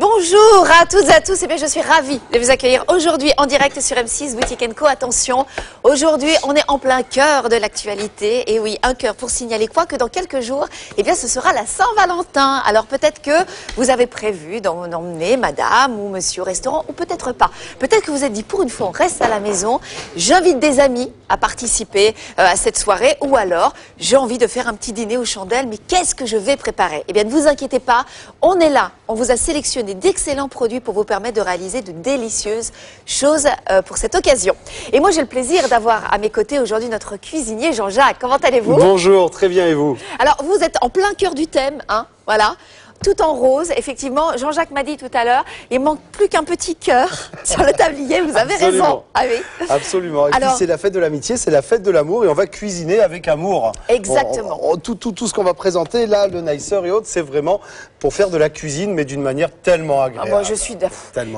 Bonjour à toutes et à tous, je suis ravie de vous accueillir aujourd'hui en direct sur M6 Boutique & Co. Attention, aujourd'hui on est en plein cœur de l'actualité. Et oui, un cœur pour signaler quoi? Que dans quelques jours, ce sera la Saint-Valentin. Alors peut-être que vous avez prévu d'emmener madame ou monsieur au restaurant, ou peut-être pas. Peut-être que vous êtes dit pour une fois on reste à la maison, j'invite des amis à participer à cette soirée, ou alors j'ai envie de faire un petit dîner aux chandelles, mais qu'est-ce que je vais préparer? Eh bien ne vous inquiétez pas, on est là, on vous a sélectionné d'excellents produits pour vous permettre de réaliser de délicieuses choses pour cette occasion. Et moi j'ai le plaisir d'avoir à mes côtés aujourd'hui notre cuisinier Jean-Jacques. Comment allez-vous? Bonjour, très bien, et vous? Alors vous êtes en plein cœur du thème, hein, voilà. Tout en rose, effectivement. Jean-Jacques m'a dit tout à l'heure, il manque plus qu'un petit cœur sur le tablier. Vous avez raison. Ah oui. Absolument. Et alors, puis c'est la fête de l'amitié, c'est la fête de l'amour, et on va cuisiner avec amour. Exactement. Tout ce qu'on va présenter là, le nicer et autres, c'est vraiment pour faire de la cuisine, mais d'une manière tellement agréable. Moi, je suis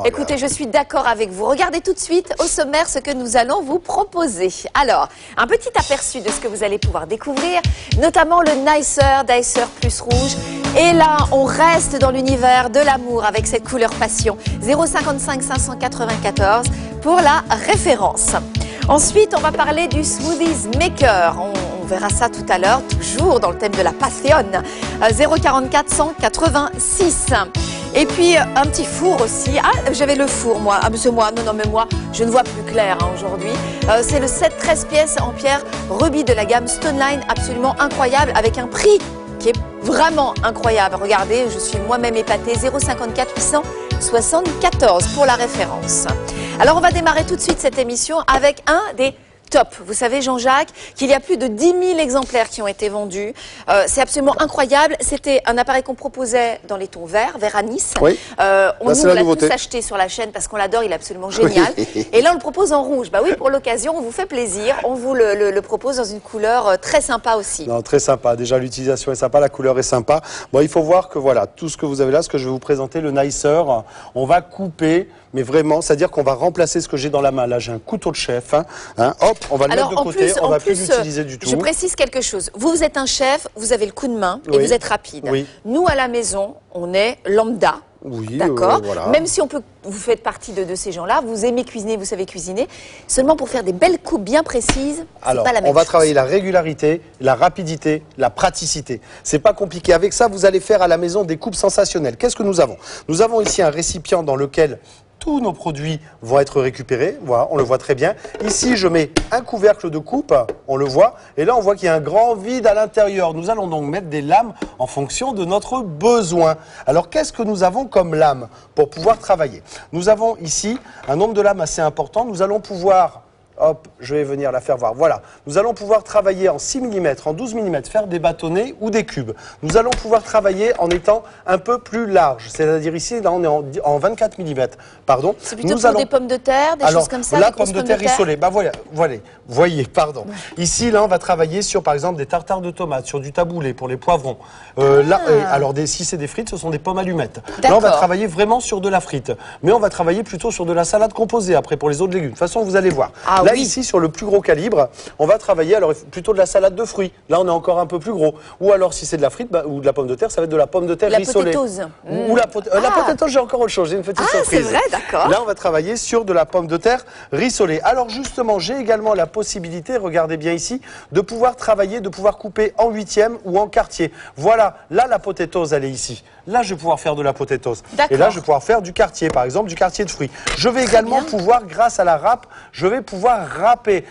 Écoutez, je suis d'accord avec vous. Regardez tout de suite au sommaire ce que nous allons vous proposer. Alors, un petit aperçu de ce que vous allez pouvoir découvrir, notamment le Dicer plus rouge. Et là, on reste dans l'univers de l'amour avec cette couleur passion. 055 594 pour la référence. Ensuite, on va parler du Smoothies Maker. On verra ça tout à l'heure, toujours dans le thème de la passion. 044 186. Et puis, un petit four aussi. Ah, j'avais le four, moi. Ah, monsieur, moi, non, mais moi, je ne vois plus clair aujourd'hui. C'est le set 13 pièces en pierre rubis de la gamme Stoneline, absolument incroyable, avec un prix qui est vraiment incroyable. Regardez, je suis moi-même épatée. 054 874 pour la référence. Alors, on va démarrer tout de suite cette émission avec un des top. Vous savez, Jean-Jacques, qu'il y a plus de 10 000 exemplaires qui ont été vendus. C'est absolument incroyable. C'était un appareil qu'on proposait dans les tons verts à Nice. Oui. On l'a tous acheté sur la chaîne parce qu'on l'adore, il est absolument génial. Oui. Et là, on le propose en rouge. Bah oui, pour l'occasion, on vous fait plaisir. On vous le propose dans une couleur très sympa aussi. Non, très sympa. Déjà, l'utilisation est sympa, la couleur est sympa. Bon, il faut voir que voilà, tout ce que vous avez là, ce que je vais vous présenter, le nicer, on va couper, mais vraiment, c'est-à-dire qu'on va remplacer ce que j'ai dans la main. Là, j'ai un couteau de chef. Hop, on va le mettre de côté, on va plus l'utiliser du tout. Je précise quelque chose. Vous êtes un chef, vous avez le coup de main et vous êtes rapide. Oui. Nous, à la maison, on est lambda. Oui, d'accord. Voilà. Même si vous faites partie de ces gens-là, vous aimez cuisiner, vous savez cuisiner. Seulement pour faire des belles coupes bien précises, c'est pas la même chose. On va travailler la régularité, la rapidité, la praticité. C'est pas compliqué. Avec ça, vous allez faire à la maison des coupes sensationnelles. Qu'est-ce que nous avons? Nous avons ici un récipient dans lequel tous nos produits vont être récupérés, voilà, on le voit très bien. Ici, je mets un couvercle de coupe, on le voit, et là, on voit qu'il y a un grand vide à l'intérieur. Nous allons donc mettre des lames en fonction de notre besoin. Alors, qu'est-ce que nous avons comme lames pour pouvoir travailler? Nous avons ici un nombre de lames assez important. Nous allons pouvoir... Hop, je vais venir la faire voir. Voilà, nous allons pouvoir travailler en 6 mm, en 12 mm, faire des bâtonnets ou des cubes. Nous allons pouvoir travailler en étant un peu plus large. C'est-à-dire ici, là, on est en 24 mm. Pardon. C'est plutôt pour des pommes de terre, des choses comme ça? La pomme de terre rissolée. Bah voilà, voyez, pardon. Ici, là, on va travailler sur, par exemple, des tartares de tomates, sur du taboulé pour les poivrons. Alors, si c'est des frites, ce sont des pommes allumettes. Là, on va travailler vraiment sur de la frite. Mais on va travailler plutôt sur de la salade composée après pour les autres légumes. De toute façon, vous allez voir. Là, oui. Ici, sur le plus gros calibre, on va travailler alors plutôt de la salade de fruits. Là, on est encore un peu plus gros. Ou alors, si c'est de la frite ou de la pomme de terre, ça va être de la pomme de terre rissolée. La potatoes, j'ai encore autre chose. J'ai une petite surprise. C'est vrai, d'accord. Là, on va travailler sur de la pomme de terre rissolée. Alors, justement, j'ai également la possibilité, regardez bien ici, de pouvoir travailler, de pouvoir couper en huitième ou en quartier. Voilà, là, la potatoes, elle est ici. Là, je vais pouvoir faire de la potatoes. Et là, je vais pouvoir faire du quartier, par exemple, du quartier de fruits. Je vais également pouvoir, grâce à la râpe, je vais pouvoir râper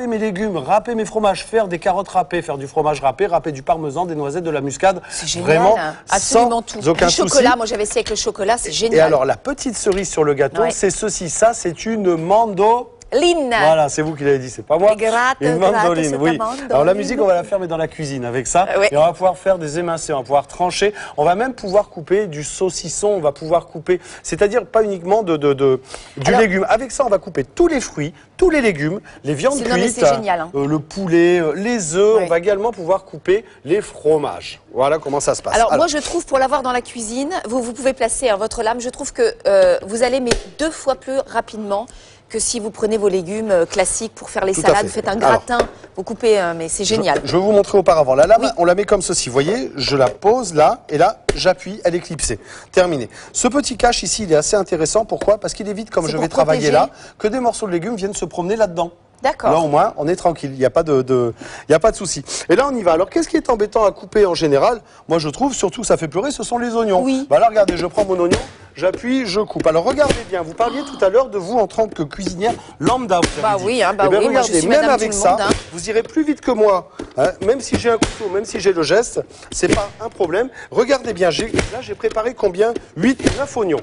mes légumes, râper mes fromages, faire des carottes râpées, faire du fromage râpé, râper du parmesan, des noisettes, de la muscade. C'est génial. Vraiment, absolument tout. Aucun du chocolat, moi j'avais essayé avec le chocolat, c'est génial. Et alors, la petite cerise sur le gâteau, c'est ceci. Ça, c'est une mandoline. Voilà, c'est vous qui l'avez dit, c'est pas moi. Une mandoline, oui. Alors la musique, on va la faire mais dans la cuisine avec ça. Et on va pouvoir faire des émincés, on va pouvoir trancher. On va même pouvoir couper du saucisson, on va pouvoir couper, c'est-à-dire pas uniquement du légume. Avec ça, on va couper tous les fruits, tous les légumes, les viandes cuites, le poulet, les œufs. On va également pouvoir couper les fromages. Voilà comment ça se passe. Alors moi, je trouve, pour l'avoir dans la cuisine, vous pouvez placer votre lame, je trouve que vous allez mais 2 fois plus rapidement que si vous prenez vos légumes classiques pour faire les Tout à salades, fait. vous faites un gratin, vous coupez, mais c'est génial. Je vais vous montrer auparavant. La lame, Oui. on la met comme ceci. Vous voyez, je la pose là, et là, j'appuie, elle est clipsée. Terminé. Ce petit cache ici, il est assez intéressant. Pourquoi? Parce qu'il évite, comme C'est je pour vais travailler protéger. là, que des morceaux de légumes viennent se promener là-dedans. D'accord. Là, au moins, on est tranquille. Il n'y a pas de souci. Et là, on y va. Alors, qu'est-ce qui est embêtant à couper en général? Moi, je trouve, surtout, ça fait pleurer, ce sont les oignons. Oui. Bah là, regardez, je prends mon oignon, j'appuie, je coupe. Alors, regardez bien. Vous parliez tout à l'heure de vous en tant que cuisinière lambda. Vous avez dit. Oui, hein, Eh bien, oui, moi, je regardez, suis même madame avec tout le ça, monde, hein. vous irez plus vite que moi. Hein. Même si j'ai un couteau, même si j'ai le geste, c'est pas un problème. Regardez bien. Là, j'ai préparé combien? 8, 9 oignons.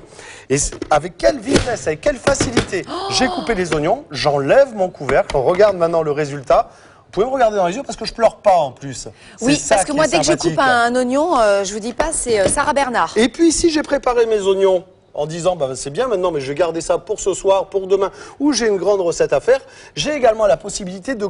Et avec quelle vitesse, avec quelle facilité j'ai coupé les oignons. J'enlève mon couvercle. On regarde maintenant le résultat. Vous pouvez me regarder dans les yeux parce que je pleure pas en plus. Oui, C'est ça parce que qui moi, est dès que je sympathique. coupe un oignon, je vous dis pas, c'est Sarah Bernard. Et puis si j'ai préparé mes oignons en disant bah, c'est bien maintenant mais je vais garder ça pour ce soir, pour demain, ou j'ai une grande recette à faire, j'ai également la possibilité de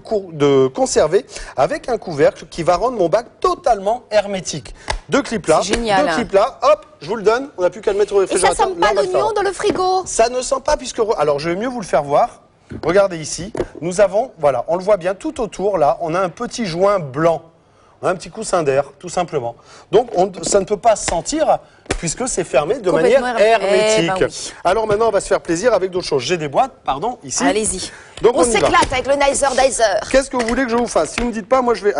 conserver avec un couvercle qui va rendre mon bac totalement hermétique. Deux clips là, C'est génial, deux hein. clips là, hop, je vous le donne, on n'a plus qu'à le mettre au Et ça réfrigérateur. sent Là, pas on va le l'oignon faire. dans le frigo? Ça ne sent pas puisque... Alors, je vais mieux vous le faire voir. Regardez ici. Nous avons, voilà, on le voit bien tout autour, là, on a un petit joint blanc. On a un petit coussin d'air, tout simplement. Donc, ça ne peut pas se sentir puisque c'est fermé de manière Complètement hermétique. Eh ben oui. Alors maintenant, on va se faire plaisir avec d'autres choses. J'ai des boîtes, pardon, ici. Allez-y. Donc, On on y va. s'éclate avec le Nicer Dicer. Qu'est-ce que vous voulez que je vous fasse? Si vous ne me dites pas, moi je vais...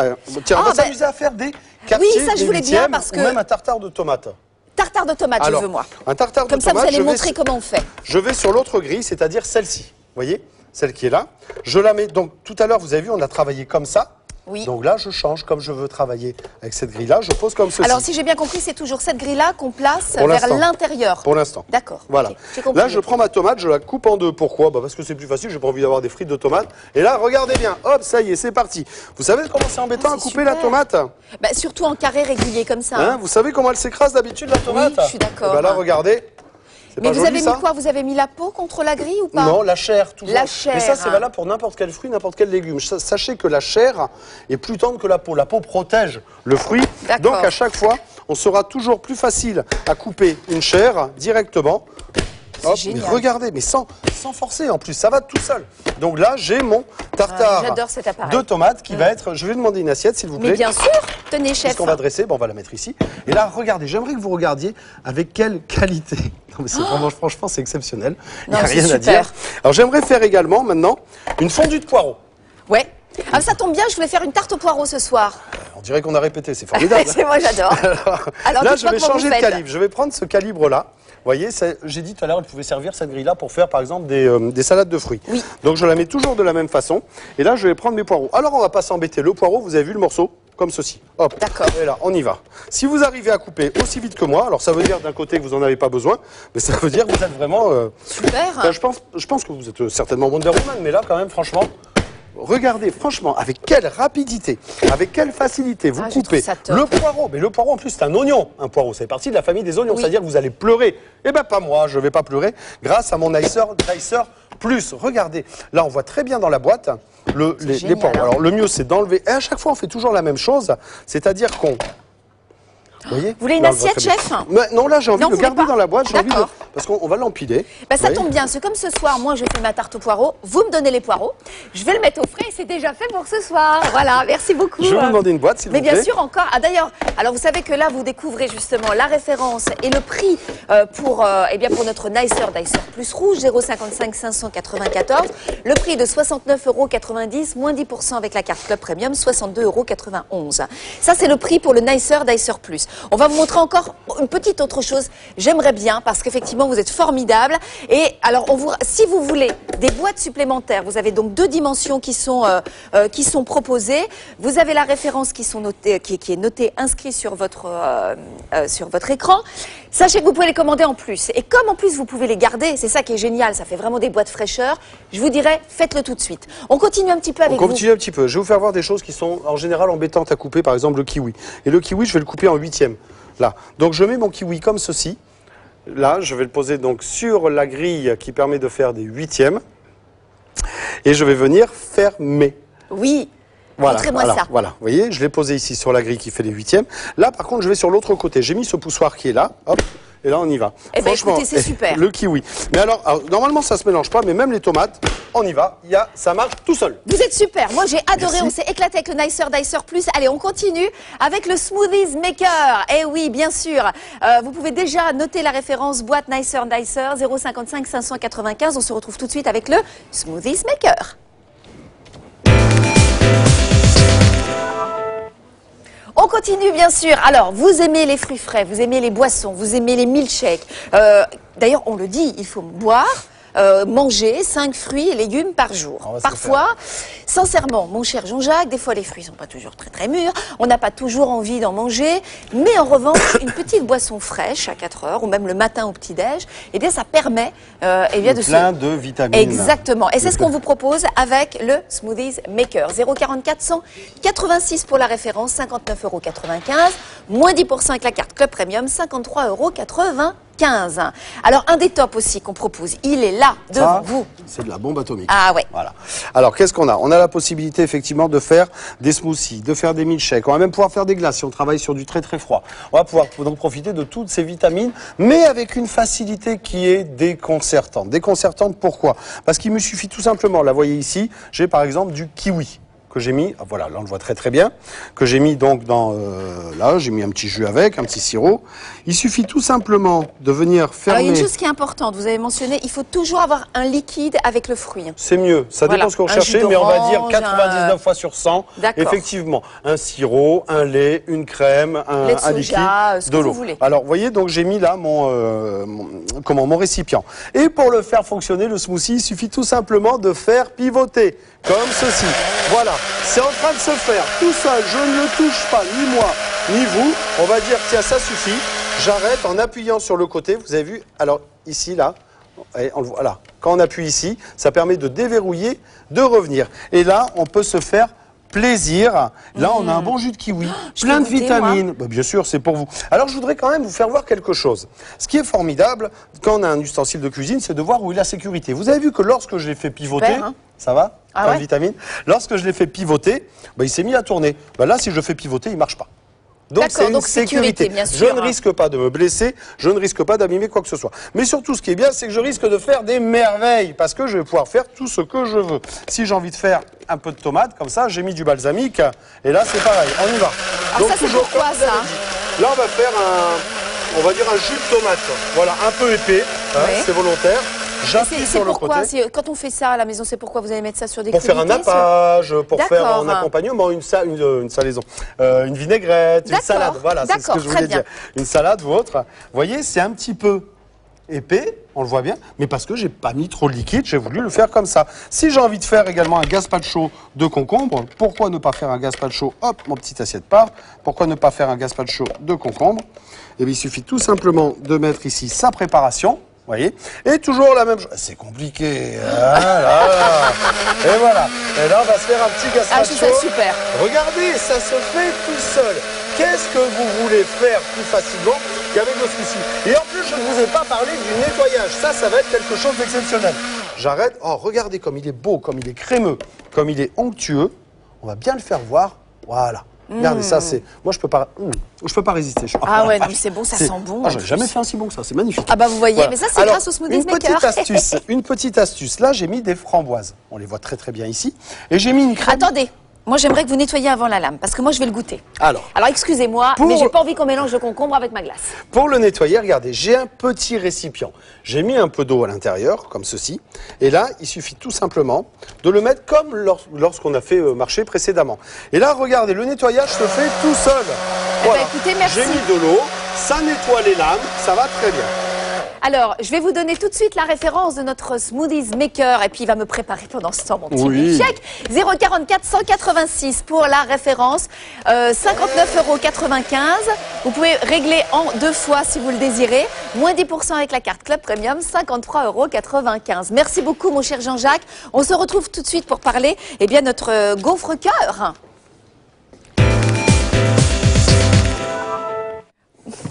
tiens, on va ben, s'amuser à faire des quartiers, oui, ça, je des voulais bien, huitièmes, parce que- ou même un tartare de tomates. Tartare de tomate, Alors, je veux moi. un tartare de Comme ça, vous tomates, allez je vais montrer comment on fait. Je vais sur l'autre grille, c'est-à-dire celle-ci. Vous voyez? Celle qui est là. Je la mets. Donc, tout à l'heure, vous avez vu, on a travaillé comme ça. Oui. Donc là, je change comme je veux travailler avec cette grille-là. Je pose comme ceci. Alors, si j'ai bien compris, c'est toujours cette grille-là qu'on place Pour vers l'instant. l'intérieur. Pour l'instant. D'accord. Voilà. Ok, j'ai compris. Là, je prends ma tomate, je la coupe en deux. Pourquoi? Parce que c'est plus facile. J'ai pas envie d'avoir des frites de tomates. Et là, regardez bien. Hop, ça y est, c'est parti. Vous savez comment c'est embêtant à c'est couper la super. tomate? Bah, surtout en carré régulier comme ça. Hein, vous savez comment elle s'écrase d'habitude, la tomate? je suis d'accord. Eh ben là, regardez. C'est Mais pas vous joli, avez ça mis quoi? Vous avez mis la peau contre la grille ou pas? Non, la chair, toujours. La chair, Mais ça, c'est hein. valable pour n'importe quel fruit, n'importe quel légume. Sachez que la chair est plus tendre que la peau. La peau protège le fruit. D'accord. Donc, à chaque fois, on sera toujours plus facile à couper une chair directement. Hop, mais génial. regardez, mais sans forcer en plus, ça va tout seul. Donc là, j'ai mon tartare j'adore cet appareil. de tomates qui va être... Je vais demander une assiette, s'il vous plaît. Mais bien sûr, tenez chef. Qu'est-ce qu'on va dresser? Bon, on va la mettre ici. Et là, regardez, j'aimerais que vous regardiez avec quelle qualité. Non, mais c'est vraiment, franchement, c'est exceptionnel. Il n'y a Non, c'est rien à super. dire. Alors, j'aimerais faire également, maintenant, une fondue de poireaux. Ouais. Ah, ça tombe bien, je voulais faire une tarte aux poireaux ce soir. On dirait qu'on a répété, c'est formidable. C'est moi, j'adore. Alors, Là, je dites-moi vais comment changer vous de faites. calibre. Je vais prendre ce calibre-là. Vous voyez, j'ai dit tout à l'heure, elle pouvait servir cette grille-là pour faire, par exemple, des salades de fruits. Oui. Donc, je la mets toujours de la même façon. Et là, je vais prendre mes poireaux. Alors, on va pas s'embêter. Le poireau, vous avez vu le morceau? Comme ceci. Hop. D'accord. Et là, on y va. Si vous arrivez à couper aussi vite que moi, alors ça veut dire d'un côté que vous n'en avez pas besoin, mais ça veut dire que vous êtes vraiment... Super. je pense que vous êtes certainement Wonder Woman, mais là, quand même, franchement... Regardez, franchement, avec quelle rapidité, avec quelle facilité vous Ah, je coupez trouve ça top. le poireau. Mais le poireau, en plus, c'est un oignon. Un poireau, c'est partie de la famille des oignons. Oui. C'est-à-dire que vous allez pleurer. Eh bien, pas moi, je ne vais pas pleurer grâce à mon Nicer Plus. Regardez, là, on voit très bien dans la boîte les génial, poireaux. hein. Alors, le mieux, c'est d'enlever. Et à chaque fois, on fait toujours la même chose. C'est-à-dire qu'on... Vous voyez? Vous voulez une Là, on le voit assiette, très bien. chef? Mais non, là, j'ai envie Non, de le vous garder voulez pas? dans la boîte. J'ai envie de... D'accord. Parce qu'on va l'empiler. Bah, ça Vous voyez? tombe bien, c'est comme ce soir, moi je fais ma tarte aux poireaux, vous me donnez les poireaux, je vais le mettre au frais et c'est déjà fait pour ce soir. Voilà, merci beaucoup. Je vais vous demander une boîte, s'il Mais vous plaît. bien sûr encore. Ah d'ailleurs, alors vous savez que là vous découvrez justement la référence et le prix pour notre Nicer Dicer Plus rouge 0,55 594. Le prix de 69,90 €, moins 10% avec la carte Club Premium, 62,91 €. Ça c'est le prix pour le Nicer Dicer Plus. On va vous montrer encore une petite autre chose. J'aimerais bien parce qu'effectivement vous êtes formidable. Et alors si vous voulez des boîtes supplémentaires, vous avez donc 2 dimensions qui sont proposées. Vous avez la référence qui est notée, inscrite sur votre écran. Sachez que vous pouvez les commander en plus. Et comme en plus vous pouvez les garder, c'est ça qui est génial, ça fait vraiment des boîtes fraîcheur, je vous dirais, faites-le tout de suite. On continue un petit peu avec On continue un petit peu. Je vais vous faire voir des choses qui sont en général embêtantes à couper, par exemple le kiwi. Et le kiwi, je vais le couper en 8e. Là. Donc je mets mon kiwi comme ceci. Là, je vais le poser donc sur la grille qui permet de faire des 8e. Et je vais venir fermer. Oui. Voilà, Montrez-moi ça. Voilà, vous voyez, je l'ai posé ici sur la grille qui fait les 8e. Là, par contre, je vais sur l'autre côté. J'ai mis ce poussoir qui est là. Hop, Et là, on y va. Eh ben, écoutez, c'est super. Le kiwi. Mais alors, normalement, ça se mélange pas, mais même les tomates, on y va. Ça marche tout seul. Vous êtes super. Moi, j'ai adoré. Merci. On s'est éclaté avec le Nicer Dicer Plus. Allez, on continue avec le Smoothies Maker. Eh oui, bien sûr. Vous pouvez déjà noter la référence boîte Nicer Dicer 055 595. On se retrouve tout de suite avec le Smoothies Maker. On continue bien sûr. Alors, vous aimez les fruits frais, vous aimez les boissons, vous aimez les milkshakes. D'ailleurs, on le dit, il faut boire, manger 5 fruits et légumes par jour. Parfois, sincèrement, mon cher Jean-Jacques, des fois les fruits sont pas toujours très mûrs, on n'a pas toujours envie d'en manger, mais en revanche, une petite boisson fraîche à 4 heures ou même le matin au petit-déj, eh bien ça permet plein de vitamines. Exactement. Et c'est ce qu'on vous propose avec le Smoothies Maker. 044 186 pour la référence, 59,95 €, moins 10% avec la carte Club Premium, 53,95 €. Alors, un des tops aussi qu'on propose, il est là, devant vous. C'est de la bombe atomique. Ah ouais. Voilà. Alors, qu'est-ce qu'on a? On a la possibilité, effectivement, de faire des smoothies, de faire des milkshakes. On va même pouvoir faire des glaces si on travaille sur du très froid. On va pouvoir donc profiter de toutes ces vitamines, mais avec une facilité qui est déconcertante. Déconcertante, pourquoi? Parce qu'il me suffit tout simplement, là, vous voyez ici, j'ai par exemple du kiwi que j'ai mis, voilà, là on le voit très bien, que j'ai mis donc dans, là j'ai mis un petit jus avec, un petit sirop. Il suffit tout simplement de venir fermer. Alors il y a une chose qui est importante, vous avez mentionné, il faut toujours avoir un liquide avec le fruit. C'est mieux, ça dépend ce que vous recherchez, mais on va dire 99 fois sur 100, effectivement, un sirop, un lait, une crème, un liquide, de l'eau. Alors vous voyez, donc j'ai mis là mon récipient. Et pour le faire fonctionner, le smoothie, il suffit tout simplement de faire pivoter, comme ceci. Voilà, c'est en train de se faire. Tout ça, je ne le touche pas, ni moi, ni vous. On va dire, tiens, ça suffit. J'arrête en appuyant sur le côté. Vous avez vu? Alors, ici, là, on le voit là. Quand on appuie ici, ça permet de déverrouiller, de revenir. Et là, on peut se faire plaisir. Là, on a un bon jus de kiwi, plein de vitamines. Bah, bien sûr, c'est pour vous. Alors, je voudrais quand même vous faire voir quelque chose. Ce qui est formidable, quand on a un ustensile de cuisine, c'est de voir où est la sécurité. Vous avez vu que lorsque je l'ai fait pivoter, ça va? Plein de vitamines. Lorsque je l'ai fait pivoter, bah, il s'est mis à tourner. Bah, là, si je fais pivoter, il ne marche pas. Donc c'est une sécurité. Bien sûr, je ne risque pas de me blesser, je ne risque pas d'abîmer quoi que ce soit. Mais surtout, ce qui est bien, c'est que je risque de faire des merveilles, parce que je vais pouvoir faire tout ce que je veux. Si j'ai envie de faire un peu de tomate, comme ça, j'ai mis du balsamique, et là, c'est pareil, on y va. Alors donc, ça, c'est pourquoi ça? Là, on va faire on va dire un jus de tomate. Voilà, un peu épais, hein, c'est volontaire. J'appuie sur le côté. Quand on fait ça à la maison, c'est pourquoi vous allez mettre ça sur des crudités? Pour faire un nappage, pour faire en accompagnement une salaison, une vinaigrette, une salade. Voilà, c'est ce que je voulais dire. Une salade ou autre. Vous voyez, c'est un petit peu épais, on le voit bien, mais parce que j'ai pas mis trop de liquide, j'ai voulu le faire comme ça. Si j'ai envie de faire également un gazpacho de concombre, pourquoi ne pas faire un gazpacho? Hop, mon petit assiette part. Pourquoi ne pas faire un gazpacho de concombre? Eh bien, il suffit tout simplement de mettre ici sa préparation. Voyez, et toujours la même chose. C'est compliqué. Et voilà. Et là, on va se faire un petit gazpacho. Ah, je trouve ça super. Regardez, ça se fait tout seul. Qu'est-ce que vous voulez faire plus facilement qu'avec le smoothie? Et en plus, je ne vous ai pas parlé du nettoyage. Ça va être quelque chose d'exceptionnel. J'arrête. Oh, regardez comme il est beau, comme il est crémeux, comme il est onctueux. On va bien le faire voir. Voilà. Regardez, ça c'est. Moi je peux pas résister. Ah ouais, non, mais c'est bon, ça sent bon. Ah, j'avais jamais fait un si bon que ça, c'est magnifique. Ah bah vous voyez, mais ça c'est grâce au Smoothies Maker. Une petite astuce. Là, j'ai mis des framboises. On les voit très bien ici. Et j'ai mis une crème. Attendez. Moi, j'aimerais que vous nettoyiez avant la lame, parce que moi, je vais le goûter. Alors excusez-moi, mais j'ai pas envie qu'on mélange le concombre avec ma glace. Pour le nettoyer, regardez, j'ai un petit récipient. J'ai mis un peu d'eau à l'intérieur, comme ceci. Et là, il suffit tout simplement de le mettre comme lorsqu'on a fait marcher précédemment. Et là, regardez, le nettoyage se fait tout seul. Voilà. Écoutez, merci. J'ai mis de l'eau, ça nettoie les lames, ça va très bien. Alors, je vais vous donner tout de suite la référence de notre Smoothies Maker et puis il va me préparer pendant ce temps mon petit milkshake. 044 186 pour la référence, 59,95 €. Vous pouvez régler en 2 fois si vous le désirez. Moins 10% avec la carte Club Premium, 53,95 €. Merci beaucoup mon cher Jean-Jacques. On se retrouve tout de suite pour parler de notre gaufre-cœur.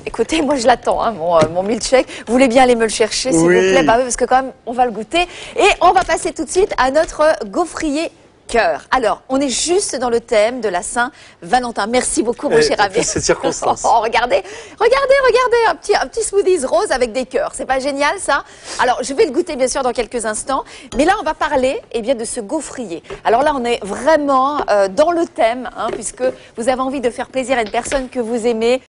Écoutez, moi je l'attends, hein, mon milkshake. Vous voulez bien aller me le chercher, s'il vous plaît? Bah oui, parce que quand même, on va le goûter. Et on va passer tout de suite à notre gaufrier cœur. Alors, on est juste dans le thème de la Saint-Valentin. Merci beaucoup, mon cher ami. Ces circonstances. Oh, regardez, un petit smoothies rose avec des cœurs. C'est pas génial, ça? Alors, je vais le goûter, bien sûr, dans quelques instants. Mais là, on va parler, eh bien, de ce gaufrier. Alors là, on est vraiment dans le thème, hein, puisque vous avez envie de faire plaisir à une personne que vous aimez.